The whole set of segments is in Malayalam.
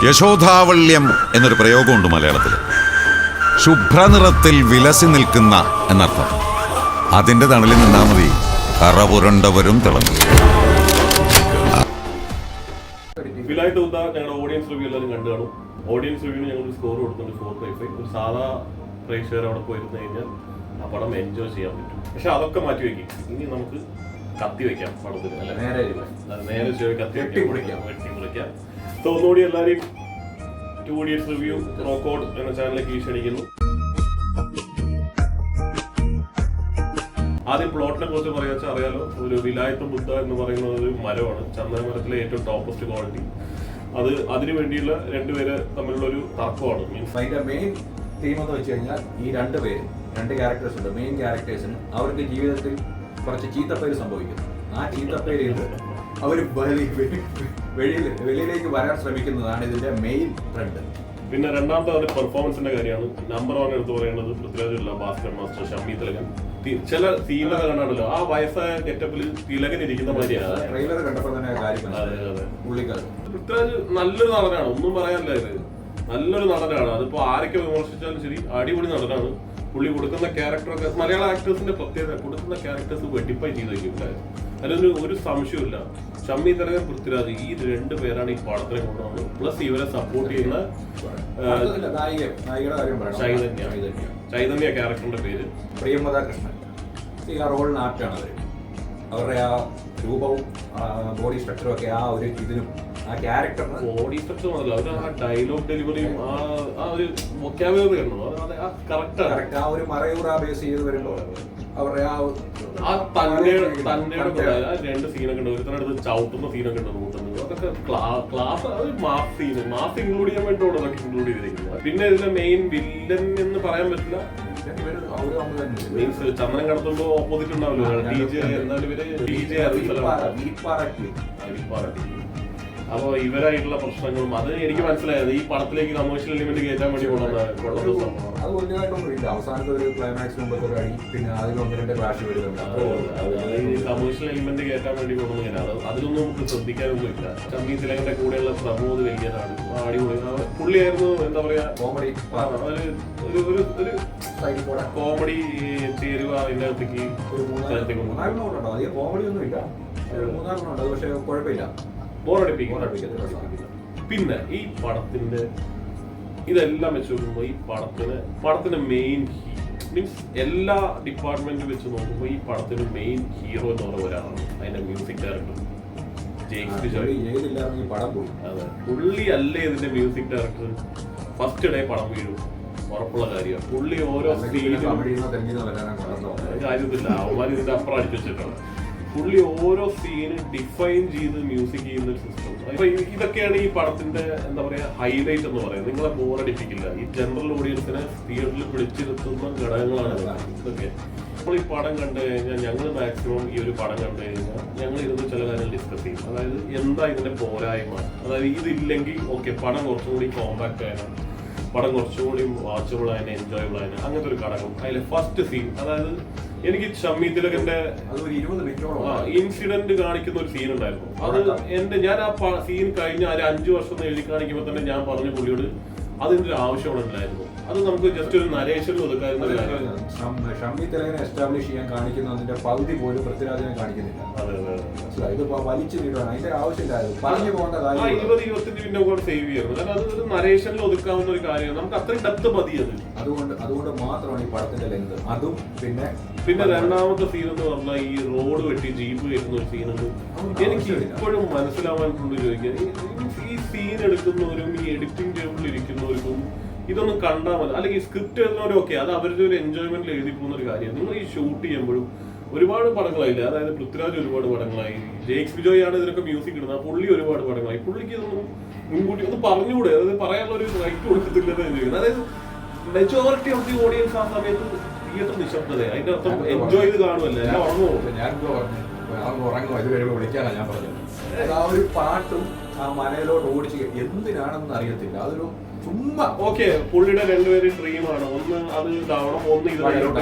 യശോധാവള്യം എന്നൊരു പ്രയോഗമുണ്ട് മലയാളത്തിൽ. ശുഭ്രനിറത്തിൽ വിലസി നിൽക്കുന്ന എന്നർത്ഥം. അതിന്റെ തണലിൽ നിന്നാ മതി കറപുരണ്ടവരും തിളങ്ങും. ഞങ്ങളുടെ ഓഡിയൻസ് റിവ്യൂ എല്ലാവരും കണ്ടു കാണും. ഓഡിയൻസ് റിവ്യൂവിന് ഞങ്ങൾ സ്കോർ കൊടുക്കുന്നുണ്ട് 4/5. ഒരു സാധാ പ്രേക്ഷകർ അവിടെ പോയിരുന്നു കഴിഞ്ഞാൽ ആ പടം എൻജോയ് ചെയ്യാൻ പറ്റും. പക്ഷെ അതൊക്കെ മാറ്റി വെക്കും. ഇനി നമുക്ക് കത്തി വെക്കാം പടത്തിന്. നേരെ കത്തി വെട്ടിമുറിക്കാം. സോ ഒന്നുകൂടി എല്ലാവരെയും 2 Idiots റിവ്യൂ റോക്കോഡ് എന്ന ചാനലിലേക്ക് ക്ഷണിക്കുന്നു. ആദ്യം പ്ലോട്ടിനെ കുറിച്ച് പറയാച്ചാൽ അറിയാലോ, ഒരു വിലായത്ത് ബുദ്ധ എന്ന് പറയുന്നത് ഒരു മരമാണ്. ചന്ദന മരത്തിലെ ഏറ്റവും ടോപ്പസ്റ്റ് ക്വാളിറ്റി. അതിനു വേണ്ടിയുള്ള രണ്ടുപേര് തമ്മിലുള്ള ഒരു തർക്കമാണ്. മീൻസ് അതിന്റെ മെയിൻ തീം എന്ന് വെച്ച് കഴിഞ്ഞാൽ ഈ രണ്ട് ക്യാരക്ടേഴ്സ് ഉണ്ട്. മെയിൻ ക്യാരക്ടേഴ്സിന് അവർക്ക് ജീവിതത്തിൽ കുറച്ച് ചീത്തപ്പേര് സംഭവിക്കുന്നു. ആ ചീത്തപ്പേര് അവർ വെളിയിലേക്ക് വരാൻ ശ്രമിക്കുന്നതാണ് ഇതിന്റെ മെയിൻ ട്രെൻഡ്. പിന്നെ രണ്ടാമത്തെ ഒരു പെർഫോമൻസിന്റെ കാര്യമാണ്. നമ്പർ 1 എടുത്ത് പറയുന്നത് പൃഥ്വിരാജ് ഭാസ്കർ മാസ്റ്റർ, ഷമ്മി തിലകൻ. ചില സീനൊക്കെ കണ്ടാണല്ലോ, ആ വയസ്സായ ഗെറ്റപ്പിൽ തിലകൻ ഇരിക്കുന്ന മാതിരിയാണ്. ട്രെയിലർ കണ്ടപ്പോൾ തന്നെ പൃഥ്വിരാജ് നല്ലൊരു നടനാണ്, ഒന്നും പറയാനില്ല. ഇത് നല്ലൊരു നടനാണ്. അതിപ്പോ ആരൊക്കെ വിമർശിച്ചാലും ശരി, അടിപൊളി നടനാണ്. പുള്ളി കൊടുക്കുന്ന ക്യാരക്ടറൊക്കെ മലയാള ആക്ടേഴ്സിന്റെ പ്രത്യേകത, കൊടുക്കുന്ന ക്യാരക്ടേഴ്സ് വെട്ടിപ്പൈ ചെയ്ത് വയ്ക്കും. അതിലൊന്നും ഒരു സംശയമില്ല. ഷമ്മി തിലകൻ, പൃഥ്വിരാജ് ഈ 2 പേരാണ് ഈ പടത്തിനെ കൊണ്ടുവന്നത്. പ്ലസ് ഇവരെ സപ്പോർട്ട് ചെയ്യുന്ന ചൈതന്യ ക്യാരക്ടറിന്റെ പേര് പ്രിയമത കൃഷ്ണൻ. ഈ റോളിന് ആപ്റ്റാണ് അവർ. അവരുടെ ആ രൂപവും ബോഡി സ്ട്രക്ചറും ഒക്കെ ആ ഒരു ഇതിനും ആ ക്യാരക്ടറിന് ബോഡി സ്ട്രക്ചർ മാത്രമല്ല, അവർ ആ ഡയലോഗ് ഡെലിവറിയും ആ ഒരു വൊക്കാബുലറി കണ്ടോ, കറക്റ്റ് ആ ഒരു മറയൂർ ആ ബേസ് ചെയ്ത് വരുമ്പോൾ അവരുടെ ആ തന്റെ 2 സീനൊക്കെ ഉണ്ട്. ഒരുത്തനടുത്ത് ചവിട്ടുന്ന സീനൊക്കെ ഉണ്ട് നോക്കുന്നത്. അതൊക്കെ ക്ലാസ് മാസ് ഇൻക്ലൂഡ് ചെയ്യാൻ വേണ്ടിയുള്ള അതൊക്കെ ഇൻക്ലൂഡ് ചെയ്തിരിക്കുന്നത്. പിന്നെ ഇതിലെ മെയിൻ വില്ലൻ എന്ന് പറയാൻ പറ്റില്ല. മീൻസ് ചന്ദ്രൻ കടത്തുമ്പോ ഓപ്പോസിറ്റ് ഉണ്ടാവല്ലോ, അപ്പൊ ഇവരായിട്ടുള്ള പ്രശ്നങ്ങളും അത് എനിക്ക് മനസ്സിലായത് ഈ പടത്തിലേക്ക് കമേഴ്ഷ്യൽ എലിമെന്റ് കയറ്റാൻ വേണ്ടി കമേഴ്ഷ്യൽ എലിമെന്റ് കയറ്റാൻ വേണ്ടി കൊണ്ടുവന്നില്ല. അതിലൊന്നും നമുക്ക് ശ്രദ്ധിക്കാനൊന്നും ഇല്ല. ഷമ്മി തിലകന്റെ കൂടെയുള്ള പ്രമോദ് വലിയതാണ്, അടിപൊളി പുള്ളിയായിരുന്നു. എന്താ പറയാ, കോമഡി ചേരുവ അതിന്റെ അകത്തേക്ക് കോമഡി ഒന്നും ഇല്ല, 3-4 പക്ഷെ കുഴപ്പമില്ല. പിന്നെ ഈ പടത്തിന്റെ ഇതെല്ലാം വെച്ച് നോക്കുമ്പോൾ ഈ പടത്തിന് മെയിൻ മീൻസ് എല്ലാ ഡിപ്പാർട്ട്മെന്റ് വെച്ച് നോക്കുമ്പോൾ ഈ പടത്തിന് മെയിൻ ഹീറോ എന്ന് പറയുന്ന ഒരാളാണ്. അതിന്റെ മ്യൂസിക് ഡയറക്ടർ അതെ, പുള്ളി അല്ലേ ഇതിന്റെ മ്യൂസിക് ഡയറക്ടർ. ഫസ്റ്റ് ഡേ പടം വീഴും, ഉറപ്പുള്ള കാര്യമാണ്. പുള്ളി ഓരോ കാര്യത്തില്ല, അവന്മാർ ഇതിന്റെ അപ്പുറം അടിച്ചു വെച്ചിട്ടാണ്. പുള്ളി ഓരോ സീന് ഡിഫൈൻ ചെയ്ത് മ്യൂസിക് ചെയ്യുന്ന ഒരു സിസ്റ്റം. അപ്പൊ ഇതൊക്കെയാണ് ഈ പടത്തിന്റെ എന്താ പറയാ ഹൈലൈറ്റ് എന്ന് പറയുന്നത്. നിങ്ങളെ ബോറടിപ്പിക്കില്ല. ഈ ജനറൽ ഓഡിയൻസിനെ തിയേറ്ററിൽ പിടിച്ചിരുത്തുന്ന ഘടകങ്ങളാണ് ഇതൊക്കെ. നമ്മൾ ഈ പടം കണ്ടു കഴിഞ്ഞാൽ ഞങ്ങൾ മാക്സിമം ഈ ഒരു പടം കണ്ടു കഴിഞ്ഞാൽ ഞങ്ങൾ ഇരുന്ന് ചില കാര്യങ്ങൾ ഡിസ്കസ് ചെയ്യും. അതായത് എന്താ ഇതിന്റെ പോരായ്മ, അതായത് ഇതില്ലെങ്കിൽ ഓക്കെ പടം കുറച്ചും കൂടി കോമ്പാക്ട് ആയാലും, പടം കുറച്ചുകൂടി വാച്ചബിൾ ആയാലും എൻജോയബിൾ ആയാലും, അങ്ങനത്തെ ഒരു ഘടകം. അതിലെ ഫസ്റ്റ് സീൻ, അതായത് എനിക്ക് ഷമ്മി തിലകന്റെ ഇൻസിഡന്റ് കാണിക്കുന്ന ഒരു സീൻ ഉണ്ടായിരുന്നു. അത് ഞാൻ ആ സീൻ കഴിഞ്ഞ 5 വർഷം എഴുതി കാണിക്കുമ്പോൾ തന്നെ ഞാൻ പറഞ്ഞ പുള്ളിയോട് അതിന്റെ ഒരു ആവശ്യമുണ്ടായിരുന്നു. അത് നമുക്ക് ജസ്റ്റ് ഒരു നരേഷനിൽ ഒതുക്കാവുന്ന ഒരു കാര്യമാണ്. ഷമ്മി തിലകനെ എസ്റ്റാബ്ലിഷ് ചെയ്യാൻ കാണിക്കുന്നതിന്റെ പകുതി പോലും പൃഥ്വിരാജിനെ കാണിക്കുന്നില്ല. ഇതിപ്പോ വലിച്ചു നീട്ടാണ് അതിന്റെ ആവശ്യമില്ലായിരുന്നു. പറഞ്ഞു പോകേണ്ട കാര്യം 20-25 മിനിറ്റ് സേവ് ചെയ്യുന്നത്. കാരണം അത് ഒരു നരേഷനിൽ ഒതുക്കാവുന്ന ഒരു കാര്യമാണ്. നമുക്ക് അത്രയും ഡെപ്ത് മതി അത്. അതുകൊണ്ട് മാത്രമാണ് ഈ പടത്തിന്റെ ലെങ്ത്. അതും പിന്നെ രണ്ടാമത്തെ സീൻ എന്ന് പറഞ്ഞാൽ ഈ റോഡ് വെട്ടി ജീപ്പ് കയറ്റുന്ന ഒരു സീനുണ്ട്. എനിക്ക് ഇപ്പോഴും മനസ്സിലാവാനായിട്ടുണ്ട് ചോദിക്കാൻ. ഈ സീൻ എടുക്കുന്നവരും ഈ എഡിറ്റിംഗ് ടേബിളിൽ ഇരിക്കുന്നവർക്കും ഇതൊന്നും കണ്ടാൽ മതി. അല്ലെങ്കിൽ സ്ക്രിപ്റ്റ് എഴുതുന്നവരും ഓക്കെ, അത് അവരുടെ ഒരു എൻജോയ്മെന്റിൽ എഴുതി പോകുന്ന ഒരു കാര്യമാണ്. നിങ്ങൾ ഈ ഷൂട്ട് ചെയ്യുമ്പോഴും ഒരുപാട് പടങ്ങളായില്ലേ, അതായത് പൃഥ്വിരാജ് ഒരുപാട് പടങ്ങളായി, ജെയ്ക്സ് ബിജോയ് ആണ് ഇതിനൊക്കെ മ്യൂസിക് ഇടുന്നത്, പുള്ളി ഒരുപാട് പടങ്ങളായി. പുള്ളിക്ക് ഇതൊന്നും മുൻകൂട്ടി ഒന്ന് പറഞ്ഞുകൂടെ, അതായത് പറയാനുള്ള ഒരു റൈറ്റ് കൊടുക്കത്തില്ലെന്ന് ചോദിക്കുന്നത്. അതായത് മെജോറിറ്റി ഓഫ് ദി ഓഡിയൻസ് ആ സമയത്ത് തിയേറ്റർ നിശബ്ദതയെ, അതിന്റെ അർത്ഥം എൻജോയ് ചെയ്ത് കാണുമല്ലേ, എല്ലാം ഉറങ്ങുമോ ഇത് കഴിയുമ്പോൾ വിളിക്കാനാണ് ഞാൻ പറഞ്ഞത്. ആ ഒരു പാട്ടും ആ മനയിലോട്ട് ഓടിച്ച് എന്തിനാണെന്ന് അറിയത്തില്ല. അതൊരു ചുമ്മാ ഓക്കെ പുള്ളിയുടെ 2 പേര് ഡ്രീമാണ്. ഒന്ന് അത് ഇതാവണം, ഒന്ന് ഇത്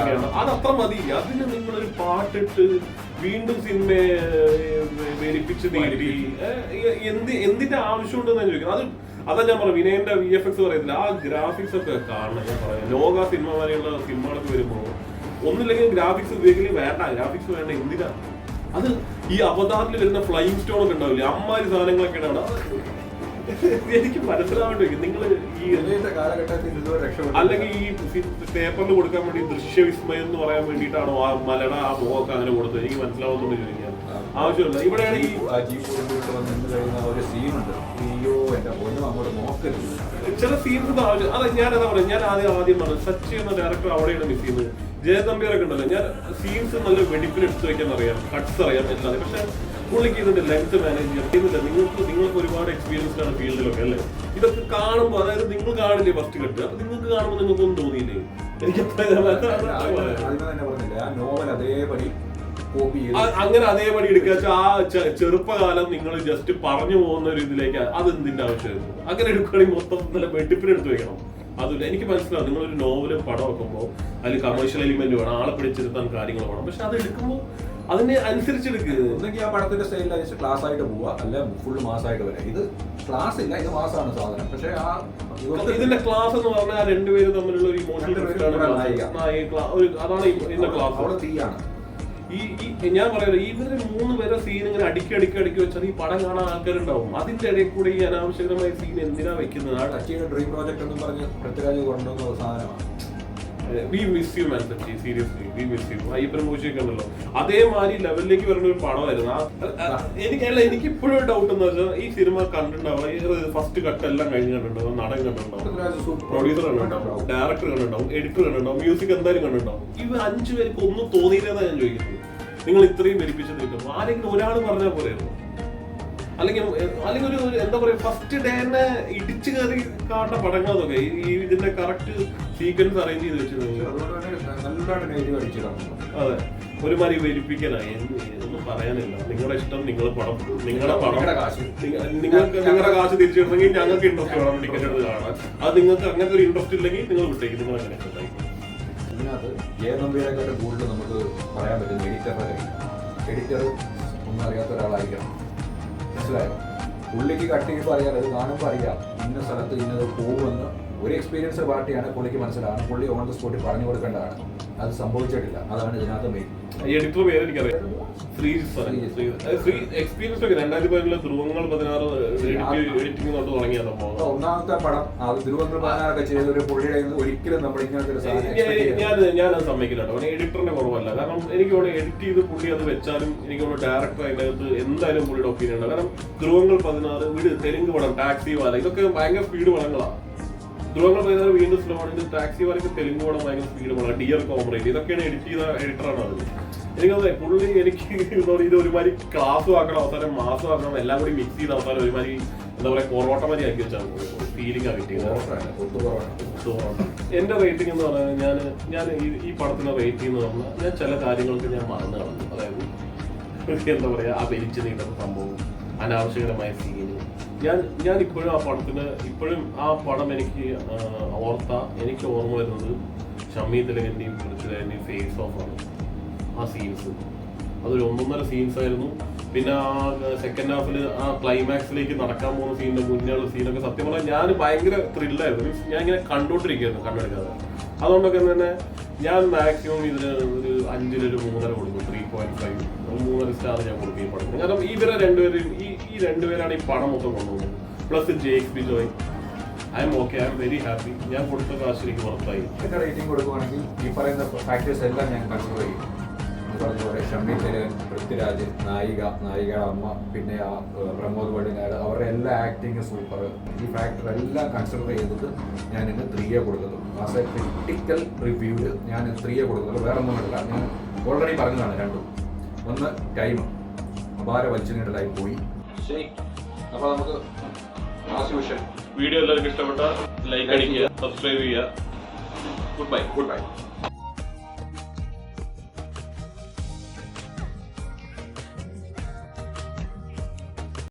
അതത്ര മതി. അതിന് നിങ്ങളൊരു പാട്ടിട്ട് വീണ്ടും സിനിമയെ വെരിപ്പിച്ച് നേടി എന്തിന്റെ ആവശ്യമുണ്ടെന്ന് ചോദിക്കുന്നത്. അതാ ഞാൻ പറഞ്ഞു വിനയന്റെ VFX പറയത്തില്ല, ആ ഗ്രാഫിക്സ് ഒക്കെ കാണണം. ഞാൻ പറയാം ലോക സിനിമ വരെയുള്ള സിനിമകളൊക്കെ വരുമ്പോൾ ഒന്നില്ലെങ്കിൽ ഗ്രാഫിക്സ് ഉപയോഗിക്കലും വേണ്ട, ഗ്രാഫിക്സ് വേണ്ട എന്തിനാ? അത് ഈ അവതാറിൽ വരുന്ന ഫ്ലൈങ് സ്റ്റോൺ ഒക്കെ ഉണ്ടാവില്ലേ, അമ്മാരി സാധനങ്ങളൊക്കെയാണ് അവിടെ. എനിക്ക് മനസ്സിലാവേണ്ടി നിങ്ങൾ ഈ അല്ലെങ്കിൽ ഈ പേപ്പറിൽ കൊടുക്കാൻ വേണ്ടി ദൃശ്യവിസ്മയം എന്ന് പറയാൻ വേണ്ടിയിട്ടാണോ ആ മലയുടെ ആ മുഖമൊക്കെ അങ്ങനെ കൊടുത്തത്? എനിക്ക് മനസ്സിലാവുന്നുണ്ട് ചോദിക്കാൻ ആവശ്യമില്ല. ഇവിടെയാണ് ഈ ചില സീൻസ് അത് ഞാനതാ പറയാം, ഞാൻ ആദ്യം പറഞ്ഞു സച്ച് എന്ന ഡയറക്ടർ അവിടെയാണ് മിസ് ചെയ്യുന്നത്. ജയതമ്പിയൊക്കെ ഉണ്ടല്ലോ, ഞാൻ സീൻസ് നല്ല വെടിപ്പിന് എടുത്തു വെക്കാൻ അറിയാം, കട്ട്സ് അറിയാം എല്ലാം, പക്ഷെ പുള്ളിക്ക് ഇതിന്റെ ലെങ്ത് മാനേജ് ചെയ്യുന്നില്ല. നിങ്ങൾക്ക് ഒരുപാട് എക്സ്പീരിയൻസ്ഡ് ആണ് ഫീൽഡിലൊക്കെ അല്ലേ? ഇതൊക്കെ കാണുമ്പോൾ, അതായത് നിങ്ങൾ കാണില്ലേ ഫസ്റ്റ് കട്ട്, അപ്പൊ നിങ്ങൾക്ക് കാണുമ്പോൾ നിങ്ങൾക്കൊന്നും തോന്നിയില്ലേ? എനിക്ക് അങ്ങനെ അതേപടി എടുക്കുക. ആ ചെറുപ്പകാലം നിങ്ങൾ ജസ്റ്റ് പറഞ്ഞു പോകുന്ന ഒരു ഇതിലേക്ക് അതെന്തിന്റെ ആവശ്യമായിരുന്നു? അങ്ങനെ എടുക്കുകയാണെങ്കിൽ മൊത്തം നല്ല വെട്ടിപ്പിന് എടുത്ത് വെക്കണം. അതില്ല, എനിക്ക് മനസ്സിലാവും നിങ്ങളൊരു നോവല് പടം വെക്കുമ്പോൾ അതിൽ കമേഴ്ഷ്യൽ എലിമെന്റ് വേണം, ആളെ പിടിച്ചെടുത്താൻ കാര്യങ്ങൾ വേണം, പക്ഷെ അത് എടുക്കുമ്പോൾ അതിനെ അനുസരിച്ചെടുക്കുക. ഒന്നെങ്കിൽ ആ പടത്തിന്റെ സ്റ്റൈലിൽ അയച്ച് ക്ലാസ് ആയിട്ട് പോവുക, അല്ല ഫുൾ മാസമായിട്ട് വരാം. ഇത് ക്ലാസ് ഇല്ല, ഇത് മാസമാണ് സാധനം. പക്ഷെ ആ ഇതിന്റെ ക്ലാസ് എന്ന് പറഞ്ഞാൽ ആ രണ്ടുപേരും തമ്മിലുള്ള ഒരു ഇമോഷണൽ അതാണ് ഇതിന്റെ ക്ലാസ്. അവിടെ തീയാണ്. ഈ ഞാൻ പറയാം, ഇവര് 3 പേരെ സീൻ ഇങ്ങനെ അടുക്കി വെച്ചാൽ ഈ പടം കാണാൻ ആൾക്കാരുണ്ടാവും. അതിന്റെ ഇടയിൽ കൂടെ ഈ അനാവശ്യകരമായ സീൻ എന്തിനാ വെക്കുന്നത്? ഡ്രീം പ്രോജക്ട് എന്ന് പറഞ്ഞ് പൃഥ്വിരാജ് കൊണ്ടുവന്ന സാധനമാണ്. We miss you man, Sachy seriously we miss you. Ayyappan മൂശിയൊക്കെ ഉണ്ടല്ലോ, അതേമാതിരി ലെവലിലേക്ക് വരുന്ന ഒരു പടമായിരുന്നു. എനിക്ക് ഇപ്പോഴും ഒരു ഡൗട്ട് എന്ന് വെച്ചാൽ ഈ സിനിമ കണ്ടിട്ടുണ്ടാവും, ഫസ്റ്റ് കട്ട് എല്ലാം കഴിഞ്ഞ് കണ്ടിട്ടുണ്ടാവും, നടൻ കണ്ടിട്ടുണ്ടാവും, പ്രൊഡ്യൂസർ കണ്ടിട്ടുണ്ടാവും, ഡയറക്ടർ കണ്ടിട്ടുണ്ടാവും, എഡിറ്റർ കണ്ടിട്ടുണ്ടാവും, മ്യൂസിക് എന്തായാലും കണ്ടിട്ടുണ്ടാവും. ഇവ 5 പേർക്ക് ഒന്നും തോന്നിയില്ലെന്നാണ് ഞാൻ ചോദിക്കുന്നത്. നിങ്ങൾ ഇത്രയും വെരിപ്പിച്ച് നിൽക്കും, ആരെങ്കിലും ഒരാൾ പറഞ്ഞാൽ പോലെയായിരുന്നു. അല്ലെങ്കിൽ ഒരു എന്താ പറയാ, ഫസ്റ്റ് ഡേ തന്നെ ഇടിച്ചു കയറി കാണുന്ന പടങ്ങളൊക്കെ ഈ ഇതിന്റെ കറക്റ്റ് സീക്വൻസ് അറേഞ്ച് ചെയ്ത് വെച്ചിരുന്നു. അതെ, ഒരുമാതിരി വെരിപ്പിക്കലായി. ഒന്നും പറയാനില്ല. നിങ്ങളുടെ ഇഷ്ടം, നിങ്ങളുടെ പടം, നിങ്ങളുടെ കാശ് തിരിച്ചിടണമെങ്കിൽ ഞങ്ങൾക്ക് ഇൻട്രസ്റ്റ് വേണം ടിക്കറ്റ് എടുത്ത് കാണാൻ. അത് നിങ്ങൾക്ക് അങ്ങനത്തെ ഒരു ഇൻട്രസ്റ്റ് ഇല്ലെങ്കിൽ നിങ്ങൾ വിട്ടേക്ക്, നിങ്ങൾ അങ്ങനെ ഇതിനകത്ത് ജയനമ്പിയെക്കാട്ടും കൂടുതൽ നമുക്ക് പറയാൻ പറ്റും എഡിറ്ററുടെ കാര്യം. എഡിറ്റർ ഒന്നും അറിയാത്ത ഒരാളായിരിക്കണം. മനസ്സിലായോ? പുള്ളിക്ക് കട്ട് ചെയ്യുമ്പോൾ അറിയാം, അത് കാണുമ്പോൾ അറിയാം ഇന്ന സ്ഥലത്ത് ഇന്നത് പോകുമെന്ന്. ഒരു എക്സ്പീരിയൻസ് പാർട്ടിയാണ്, പുള്ളിക്ക് മനസ്സിലാണ്. പുള്ളി ഓൺ ദ സ്പോട്ടിൽ പറഞ്ഞു കൊടുക്കേണ്ടതാണ്. അത് സംഭവിച്ചിട്ടില്ല. അതാണ് ഇതിനകത്ത് മെയിൻ. എഡിറ്റർ പേര് എനിക്കറിയാം, എക്സ്പീരിയൻസ് ഒക്കെ 2015 ധ്രുവങ്ങൾ 16 എഡിറ്റിംഗ് തൊട്ട് തുടങ്ങിയ സംഭവം. ഒന്നാമത്തെ പടം അത് ധ്രുവങ്ങൾ 16 ചെയ്ത ഒരു പുള്ളിയുടെ ഒരിക്കലും നമ്മൾ ഇങ്ങനത്തെ ഞാനത് സമ്മതിക്കില്ല കേട്ടോ. എഡിറ്ററിന്റെ കുറവല്ല, കാരണം എനിക്ക് ഇവിടെ എഡിറ്റ് ചെയ്ത് പുള്ളി അത് വെച്ചാലും എനിക്ക് ഡയറക്ടർ അതിൻ്റെ അകത്ത് എന്തായാലും പുള്ളിയുടെ ഒപ്പീനിയൻ ഉണ്ട്. കാരണം ധ്രുവങ്ങൾ 16 വീട് തെലുങ്ക് പടം, ടാക്സി വാല, ഇതൊക്കെ ഭയങ്കര സ്പീഡ് പടങ്ങളാണ്. ധ്രുവങ്ങൾ 16 വീണ്ടും സ്ലോ ആണ്. ടാക്സി വാലയ്ക്ക് തെലുങ്ക് പടം ഭയങ്കര സ്പീഡ് പടം, ഡിയർ കോമറേറ്റ്, ഇതൊക്കെയാണ് എഡിറ്റ് ചെയ്ത എഡിറ്ററാണ് അത്. എനിക്കത് പുള്ളി എനിക്ക് ഇത് ഒരുമാതിരി ക്ലാസ് ആക്കണം, അവസാനം മാസം ആക്കണം, എല്ലാം കൂടി മിക്സ് ചെയ്ത് അവസാനം ഒരുമാതിരി എന്താ പറയുക കൊറോട്ട മതി ആക്കി വെച്ചാൽ ഫീലിംഗ് ആ കിട്ടിയത്. എന്റെ റേറ്റിംഗ് എന്ന് പറഞ്ഞാൽ ഞാൻ ഈ പടത്തിന് റേറ്റ് ചെയ്യുന്നത് പറഞ്ഞാൽ ഞാൻ ചില കാര്യങ്ങൾക്ക് ഞാൻ മറന്നു കളഞ്ഞു. അതായത് എന്താ പറയാ, ആ വലിച്ചു നീട്ടുന്ന സംഭവം, അനാവശ്യകരമായ സീന്. ഞാൻ ഇപ്പോഴും ആ പടത്തിന് ആ പടം എനിക്ക് എനിക്ക് ഓർമ്മ വരുന്നത് ഷമ്മി തിലകന്റെയും പൃഥ്വിരാജിന്റെയും ഫേസ് ഓഫ് ആണ്. ആ സീൻസ് അതൊരു 1.5 സീൻസ് ആയിരുന്നു. പിന്നെ ആ സെക്കൻഡ് ഹാഫിൽ ആ ക്ലൈമാക്സിലേക്ക് നടക്കാൻ പോകുന്ന സീനിന്റെ മുന്നേയുള്ള സീനൊക്കെ സത്യം പറഞ്ഞാൽ ഞാൻ ഭയങ്കര ത്രില്ലായിരുന്നു. മീൻസ് ഞാൻ ഇങ്ങനെ കണ്ടോണ്ടിരിക്കുകയായിരുന്നു കണ്ണെടുക്കാതെ. അതുകൊണ്ടൊക്കെ തന്നെ ഞാൻ മാക്സിമം ഇതിന് ഒരു 5-ൽ 3.5 കൊടുക്കും. 3.5 3.5 സ്റ്റാർ ഞാൻ കൊടുക്കും ഈ പടത്തിന്. കാരണം ഇവരെ രണ്ടുപേരും ഈ രണ്ടുപേരാണ് ഈ പടം മൊത്തം കൊണ്ടുപോകുന്നത്. Plus JXB Joy. I M okay, I am very happy. ഞാൻ കൊടുത്ത കാശ് എനിക്ക് പുറത്തായി. റേറ്റിംഗ് കൊടുക്കുകയാണെങ്കിൽ ഈ പറയുന്ന ഫാക്ടേഴ്സ് എല്ലാം ഞാൻ കൺസിഡർ ചെയ്യും. അതുപോലെ ഷമ്മി തിലകൻ, പൃഥ്വിരാജ്, നായികയുടെ അമ്മ, പിന്നെ ആ പ്രമോദ് വള്ളിനാട്, അവരുടെ എല്ലാ ആക്ടിങ് സൂപ്പർ. ഈ ഫാക്ടർ എല്ലാം കൺസിഡർ ചെയ്തിട്ട് ഞാൻ ഇന്ന് 3 കൊടുക്കുന്നു. ആസ് എ ക്രിട്ടിക്കൽ റിവ്യൂവിൽ ഞാൻ 3 കൊടുക്കുന്നത് വേറെ ഒന്നുമില്ല. ഞാൻ ഓൾറെഡി പറഞ്ഞതാണ് രണ്ടും. ഒന്ന് ടൈം അപാര വലിച്ചു നീണ്ടലായി പോയി. ശരി, അപ്പോൾ നമുക്ക് ആസ് യൂഷ്വൽ വീഡിയോ എല്ലാവർക്കും ഇഷ്ടപ്പെട്ട ലൈക്ക് അടിക്കുക, സബ്സ്ക്രൈബ് ചെയ്യുക. Good bye.